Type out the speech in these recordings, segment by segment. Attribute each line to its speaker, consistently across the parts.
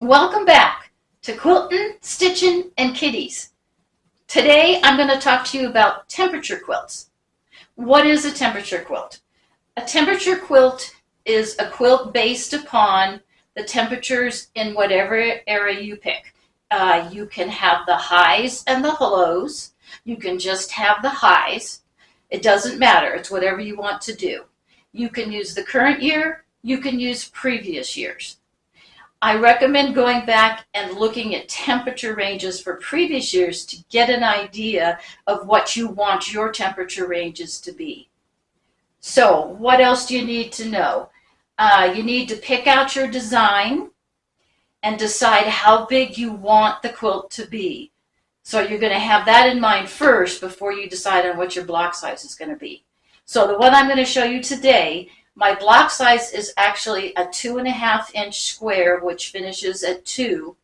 Speaker 1: Welcome back to Quilting, Stitching, and Kitties. Today I'm going to talk to you about temperature quilts. What is a temperature quilt? A temperature quilt is a quilt based upon the temperatures in whatever area you pick. You can have the highs and the lows. You can just have the highs. It doesn't matter. It's whatever you want to do. You can use the current year. You can use previous years. I recommend going back and looking at temperature ranges for previous years to get an idea of what you want your temperature ranges to be. So what else do you need to know? You need to pick out your design and decide how big you want the quilt to be. So you're going to have that in mind first before you decide on what your block size is going to be. So the one I'm going to show you today, my block size is actually a 2.5-inch square, which finishes at 2.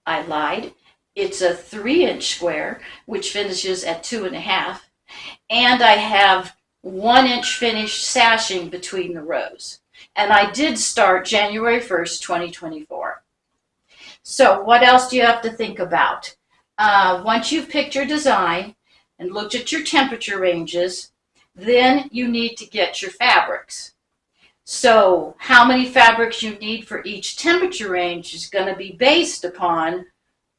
Speaker 1: I lied. It's a 3-inch square, which finishes at 2.5. And I have 1-inch finished sashing between the rows. And I did start January 1st, 2024. So what else do you have to think about? Once you've picked your design and looked at your temperature ranges, then you need to get your fabrics. So how many fabrics you need for each temperature range is going to be based upon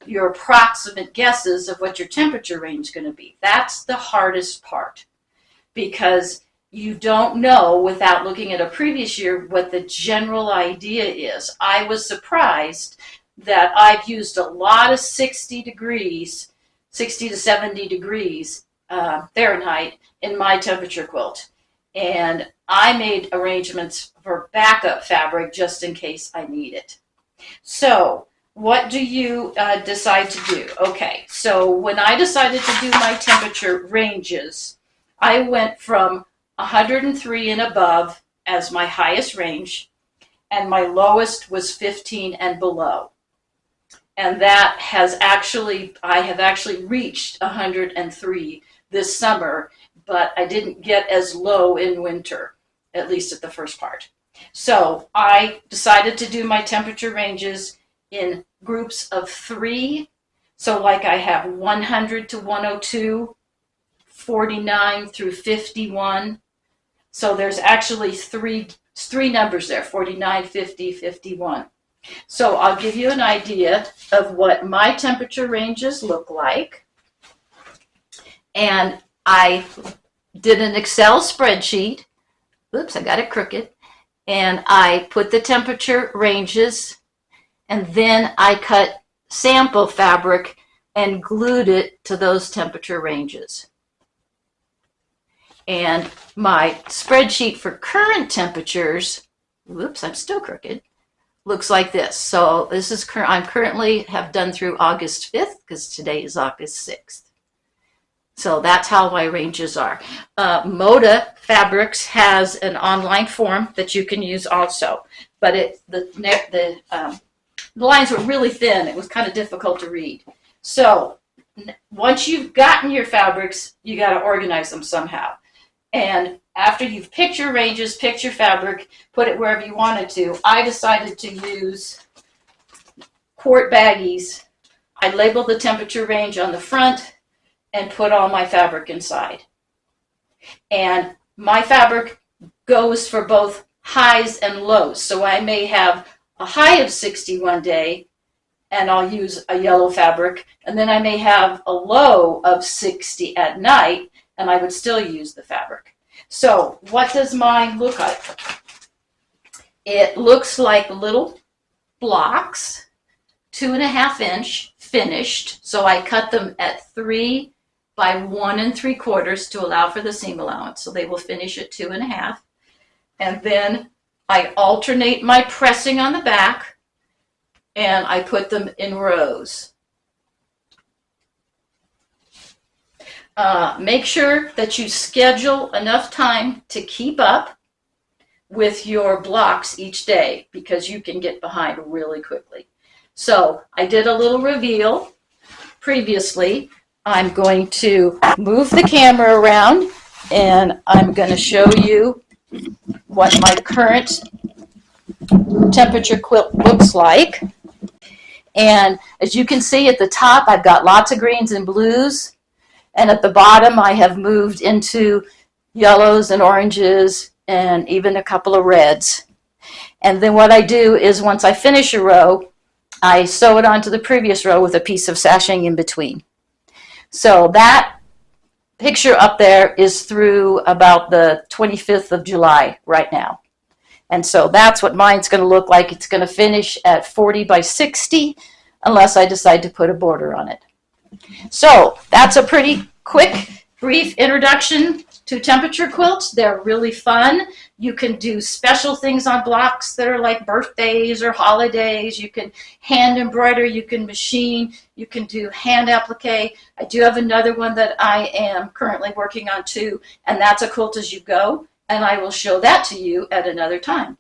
Speaker 1: your approximate guesses of what your temperature range is going to be. That's the hardest part, because you don't know without looking at a previous year what the general idea is. I was surprised that I've used a lot of 60 to 70 degrees Fahrenheit in my temperature quilt, and I made arrangements for backup fabric just in case I need it. So what do you decide to do? Okay, so when I decided to do my temperature ranges, I went from 103 and above as my highest range, and my lowest was 15 and below. And that has I have actually reached 103 this summer, but I didn't get as low in winter, at least at the first part. So I decided to do my temperature ranges in groups of 3. So like I have 100 to 102, 49 through 51. So there's actually three numbers there, 49, 50, 51. So I'll give you an idea of what my temperature ranges look like. And I did an Excel spreadsheet. Oops, I got it crooked. And I put the temperature ranges, and then I cut sample fabric and glued it to those temperature ranges. And my spreadsheet for current temperatures, whoops, I'm still crooked, looks like this. So this is I'm currently have done through August 5th, because today is August 6th. So that's how my ranges are. Moda Fabrics has an online form that you can use also, but the lines were really thin. It was kind of difficult to read. So once you've gotten your fabrics, you got to organize them somehow. And after you've picked your ranges, picked your fabric, put it wherever you wanted to, I decided to use quart baggies. I labeled the temperature range on the front and put all my fabric inside. And my fabric goes for both highs and lows. So I may have a high of 60 one day, and I'll use a yellow fabric, and then I may have a low of 60 at night, and I would still use the fabric. So what does mine look like? It looks like little blocks, 2.5-inch finished. So I cut them at 3 by 1 3/4 to allow for the seam allowance. So they will finish at 2.5. And then I alternate my pressing on the back, and I put them in rows. Make sure that you schedule enough time to keep up with your blocks each day, because you can get behind really quickly. So I did a little reveal previously. I'm going to move the camera around, and I'm going to show you what my current temperature quilt looks like. And as you can see at the top, I've got lots of greens and blues. And at the bottom, I have moved into yellows and oranges and even a couple of reds. And then what I do is once I finish a row, I sew it onto the previous row with a piece of sashing in between. So that picture up there is through about the 25th of July right now. And so that's what mine's going to look like. It's going to finish at 40 by 60 unless I decide to put a border on it. So that's a pretty quick, brief introduction to temperature quilts. They're really fun. You can do special things on blocks that are like birthdays or holidays. You can hand embroider, you can machine, you can do hand applique. I do have another one that I am currently working on too, and that's a quilt as you go, and I will show that to you at another time.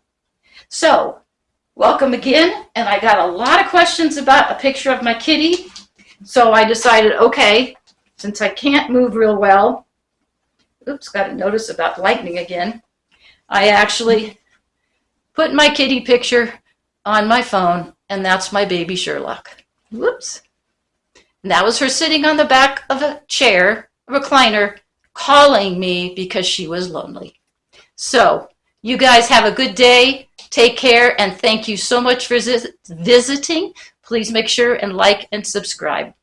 Speaker 1: So, welcome again, and I got a lot of questions about a picture of my kitty, so I decided, okay, since I can't move real well, oops, got a notice about lightning again, I actually put my kitty picture on my phone, and that's my baby Sherlock. Whoops. And that was her sitting on the back of a chair, a recliner, calling me because she was lonely. So, you guys have a good day, take care, and thank you so much for visiting. Please make sure and like and subscribe.